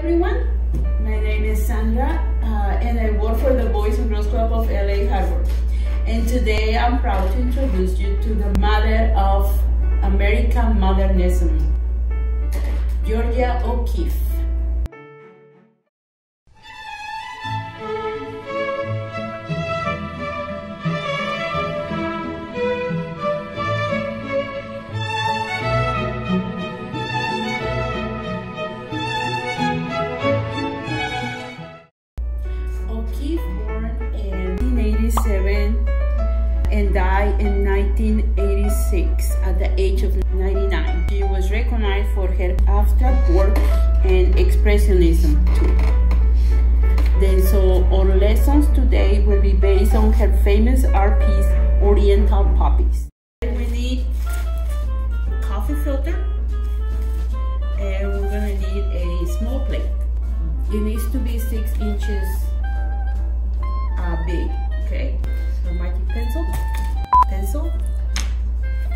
Everyone, my name is Sandra and I work for the Boys and Girls Club of LA Harbor. And today I'm proud to introduce you to the mother of American modernism, OKeefe. Born in 1987 and died in 1986 at the age of 99. She was recognized for her abstract work and expressionism too. Then, so our lessons today will be based on her famous art piece, Oriental Poppies. We need a coffee filter and we're gonna need a small plate. It needs to be 6 inches big, okay? So magic pencil,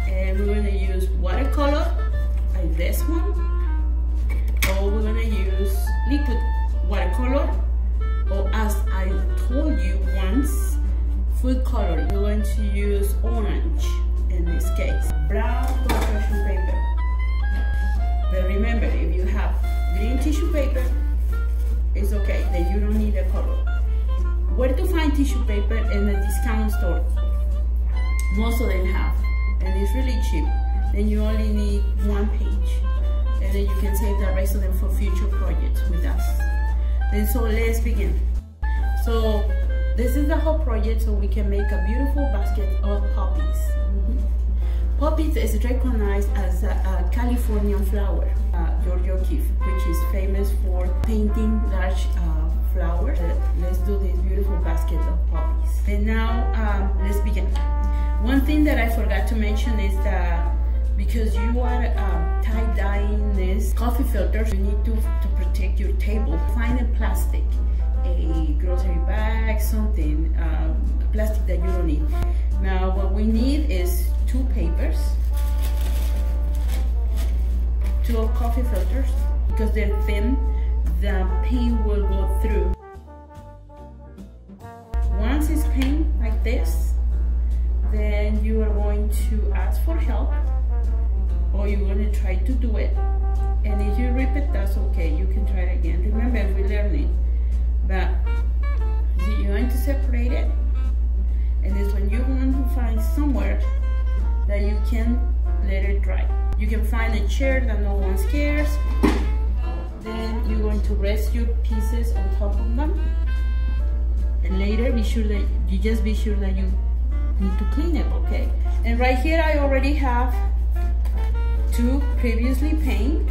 and we're gonna use watercolor like this one, or we're gonna use liquid watercolor, or as I told you once, food coloring. We're going to use orange in this case, brown construction paper. But remember, if you have green tissue paper, it's okay, then you don't need a color. Where to find tissue paper in a discount store? Most of them have, and it's really cheap. Then you only need 1 page, and then you can save the rest of them for future projects with us. Then so let's begin. So this is the whole project, so we can make a beautiful basket of poppies. Poppies is recognized as a Californian flower, OKeefe, which is famous for painting large flowers. Let's do this beautiful basket of poppies. And now let's begin. One thing that I forgot to mention is that because you are tie-dyeing this coffee filters, you need to protect your table. Find a plastic, a grocery bag, something, plastic that you don't need. Now what we need is 2 papers, 2 coffee filters, because they're thin, the paint will go through. Once it's paint like this, then you are going to ask for help, or you're going to try to do it. And if you rip it, that's okay, you can try it again. Remember, we're learning. But you're going to separate it, and it's when you want to find somewhere that you can let it dry. You can find a chair that no one cares. Then you're going to rest your pieces on top of them, and later be sure that you need to clean it, okay? And right here I already have 2 previously painted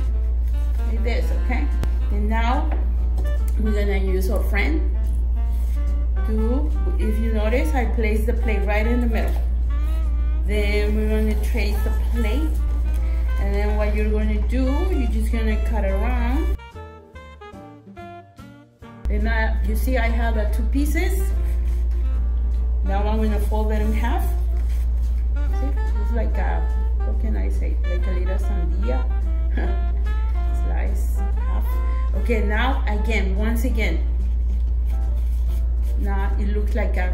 like this, okay? And now we're gonna use our friend to, if you notice, I placed the plate right in the middle. Then we're gonna trace the plate, and then what you're gonna do, you're just gonna cut around. And now, you see I have the 2 pieces. Now I'm gonna fold it in half. See, it's like a, what can I say? Like a little sandia. Slice half. Okay, now again, once again. Now it looks like a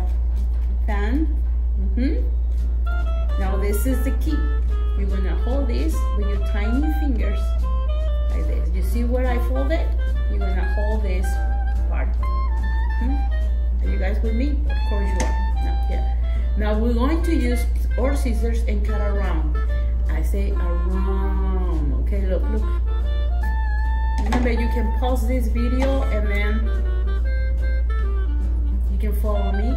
fan. Now this is the key. You're gonna hold this with your tiny fingers like this. You see where I fold it? You're gonna hold this part. Are you guys with me? Of course you are. Now, yeah. Now we're going to use our scissors and cut around. I say around. Okay, look. Remember, you can pause this video and then you can follow me.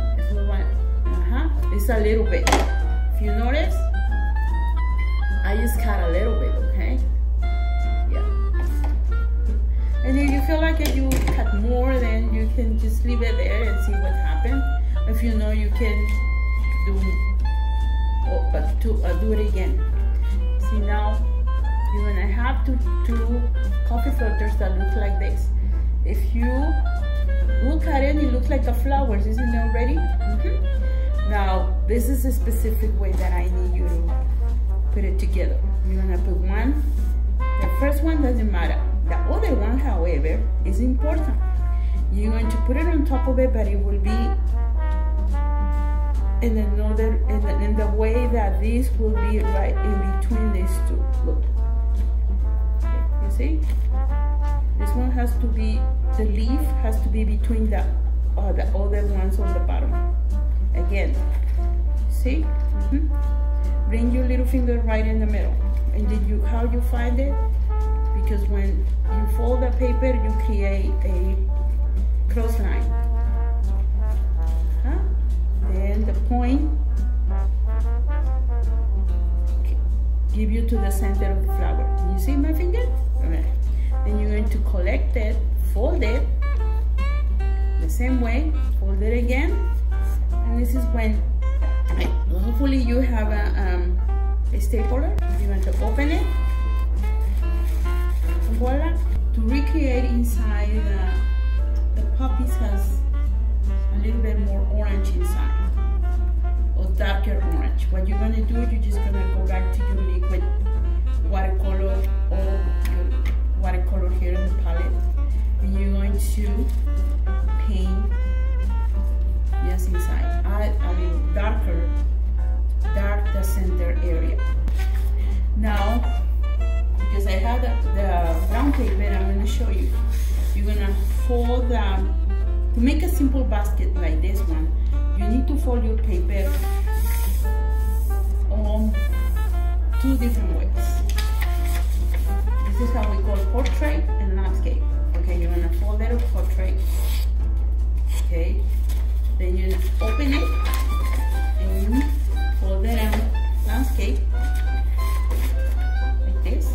It's a little bit. If you notice, I just cut a little bit, okay? Yeah. And if you feel like you cut more, then you can just leave it there and see what happens. If you know, you can do it again. See, now you're gonna have 2 coffee filters that look like this. If you look at it, it looks like the flowers, isn't it already? Now, this is a specific way that I need you to put it together. You're gonna put one. The first one doesn't matter. The other one, however, is important. You're going to put it on top of it, but it will be in the way that this will be right in between these two. Look, okay, you see? This one has to be, the leaf has to be between the other ones on the bottom. Again, see? Bring your little finger right in the middle. And then how you find it? Because when you fold the paper, you create a cross line. Then the point give you to the center of the flower. You see my finger? Okay. Then you're going to collect it, fold it the same way, fold it again, and this is when hopefully you have a stapler. You're going to open it, and voila. To recreate inside, the Poppies has a little bit more orange inside, or darker orange. What you're gonna do, you're just gonna go back to your liquid watercolor or your watercolor here in the palette, and you're going to paint just inside. Add a little dark the center area. Now, because I have the brown paper, I'm gonna show you. You're gonna fold to make a simple basket like this one, you need to fold your paper on two different ways. This is how we call portrait and landscape. Okay, you're gonna fold it on portrait. Okay, then you open it and fold it on landscape like this.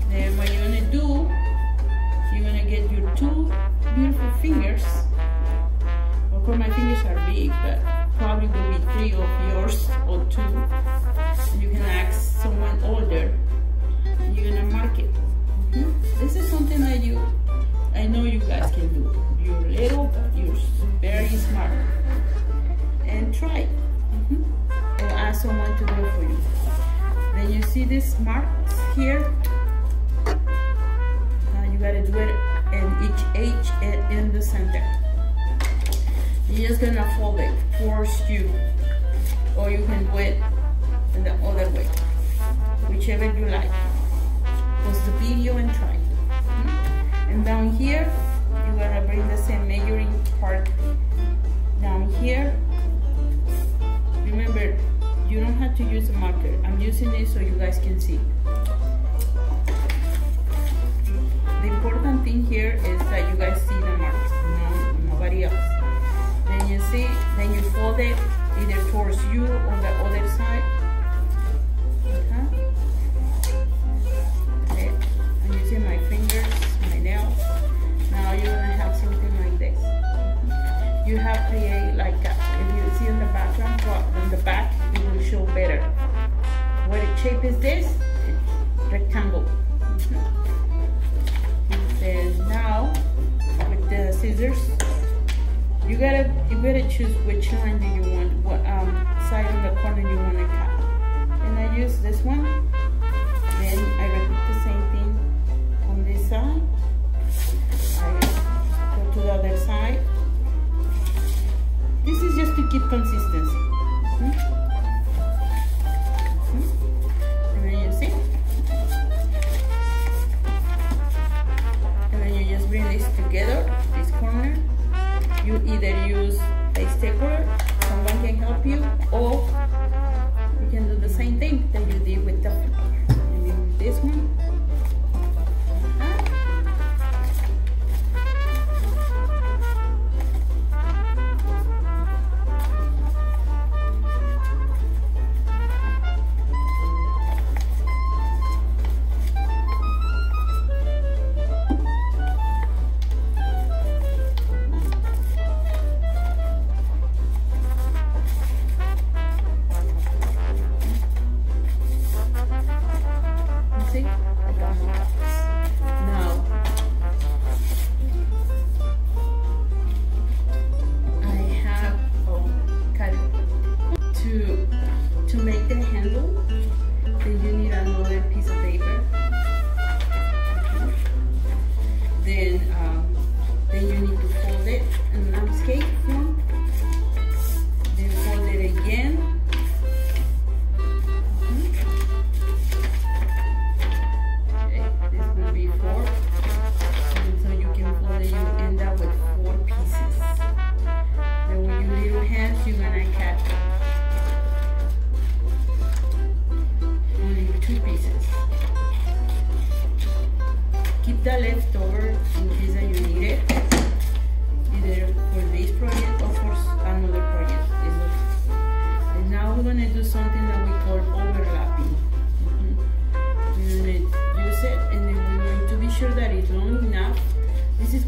Then what you're gonna do, you're gonna get your two beautiful fingers. Of course, my fingers are big, but probably will be 3 of yours or 2. You can ask someone older. You're gonna mark it. This is something that I know you guys can do. You're little, but you're very smart. And try it. Or ask someone to do it for you. Then you see these marks here. You gotta do it in each edge and in the center. You're just gonna fold it towards you, or you can do it in the other way, whichever you like. Pause the video and try. And down here, you're gonna bring the same measuring part down here. Remember, you don't have to use a marker. I'm using this so you guys can see. The important thing here is that you guys see the marks, nobody else. Then you see, then you fold it either towards you or the other side. Okay. I'm using my fingers, my nails. Now you're gonna have something like this. You have to create like if you see in the background, on the back, it will show better. What shape is this? Rectangle. Then now with the scissors, you gotta choose which line do you want, what side of the corner you want to cut. And I use this one. Then I repeat the same thing on this side. I go to the other side. This is just to keep consistency. And then you see. And then you just bring this together, this corner. You either use a stapler, someone can help you, or you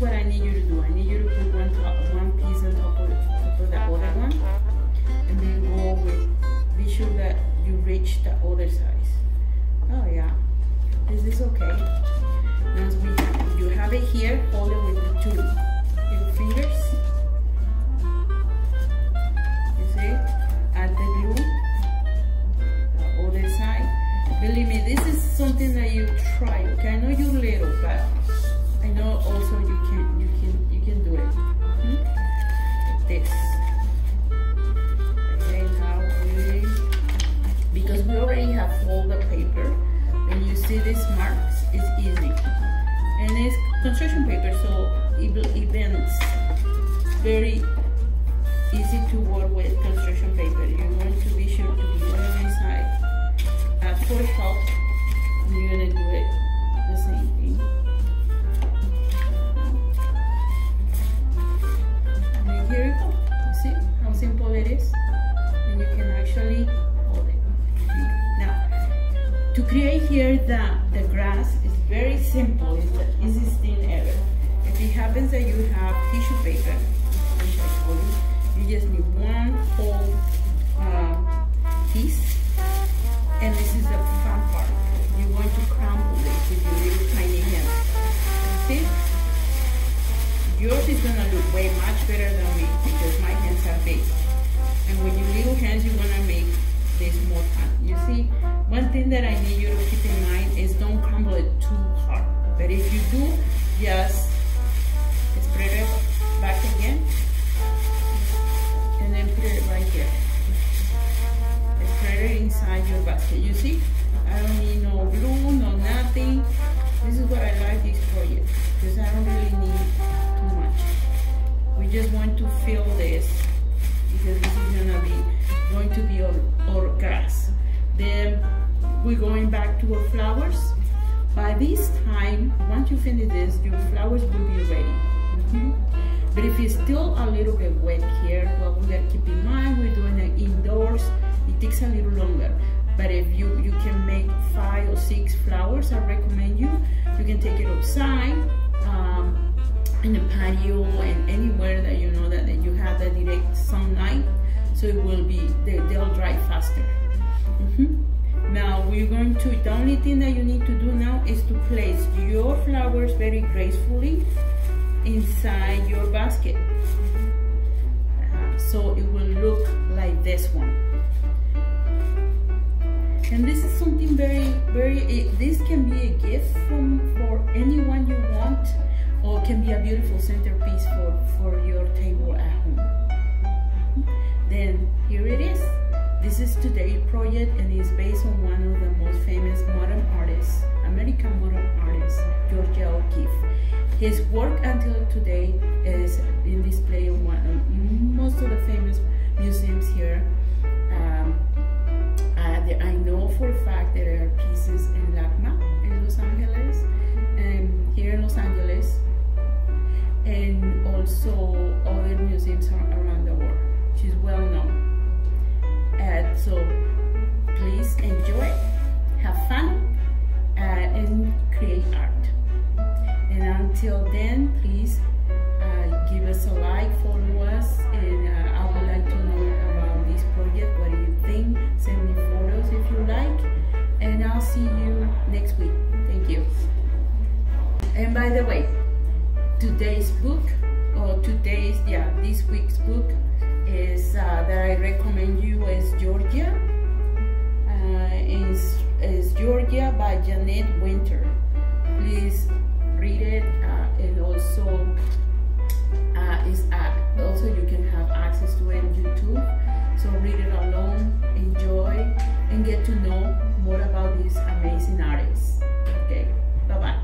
what I need you to do. I need you to put one piece on top of the other one, and then go with, be sure that you reach the other size. Oh yeah, this is okay. Once you have it here, hold it with the 2 little fingers. You see? Add the glue, the other side. Believe me, this is something that you try. Okay, I know you're little, but I know also you can do it. Like this. Okay, now because we already have all the paper, when you see these marks, it's easy. And it's construction paper, so it bends. Very easy to work with construction paper. You're going to be sure to be on the side. Ask for help, and you're going to do it the same thing. And here you go. You see how simple it is? And you can actually hold it. Now, to create here the grass is very simple. It's the easiest thing ever. If it happens that you have tissue paper, which I told you just need one whole piece. And this is the fun part. You're going to crumble it with your little tiny hand. See? Yours is going to look way much better than me because my hands are big. And with your little hands, you're going to make this more fun. You see, one thing that I need you to keep in mind is don't crumble it too hard. But if you do, just spread it back again. And then put it right here. Spread it inside your basket. You see, I don't need no glue, no nothing. This is what I like this project because I don't really need too much. We just want to fill this because this is going to be our grass. Then we're going back to our flowers. By this time, once you finish this, your flowers will be ready. But if it's still a little bit wet here, well, we gotta keep in mind we're doing it indoors. It takes a little longer. But if you can make 5 or 6 flowers, I recommend you can take it outside, in the patio and anywhere that you know that you have the direct sunlight, so it will be, they'll dry faster. Now we're going to, the only thing that you need to do now is to place your flowers very gracefully inside your basket. So it will look like this one. And this is something this can be a gift for anyone you want, or can be a beautiful centerpiece for your table at home. Then here it is. This is today's project, and it's based on one of the most famous modern artists, American modern artist, OKeefe. His work until today is in display in most of the famous museums here. I know for a fact there are pieces in LACMA in Los Angeles, and here in Los Angeles, and also other museums around the world. She's well known. So please enjoy, have fun, and create art. And until then, please give us a like, follow us, and I would like to know about this project. What do you think? Send me photos if you like, and I'll see you next week. Thank you. And by the way, today's book, or this week's book is that I recommend you is Georgia. Is Georgia by Jeanette Winter. Please read it, and also also you can have access to it on YouTube. So read it alone, enjoy, and get to know more about these amazing artists. Okay, bye bye.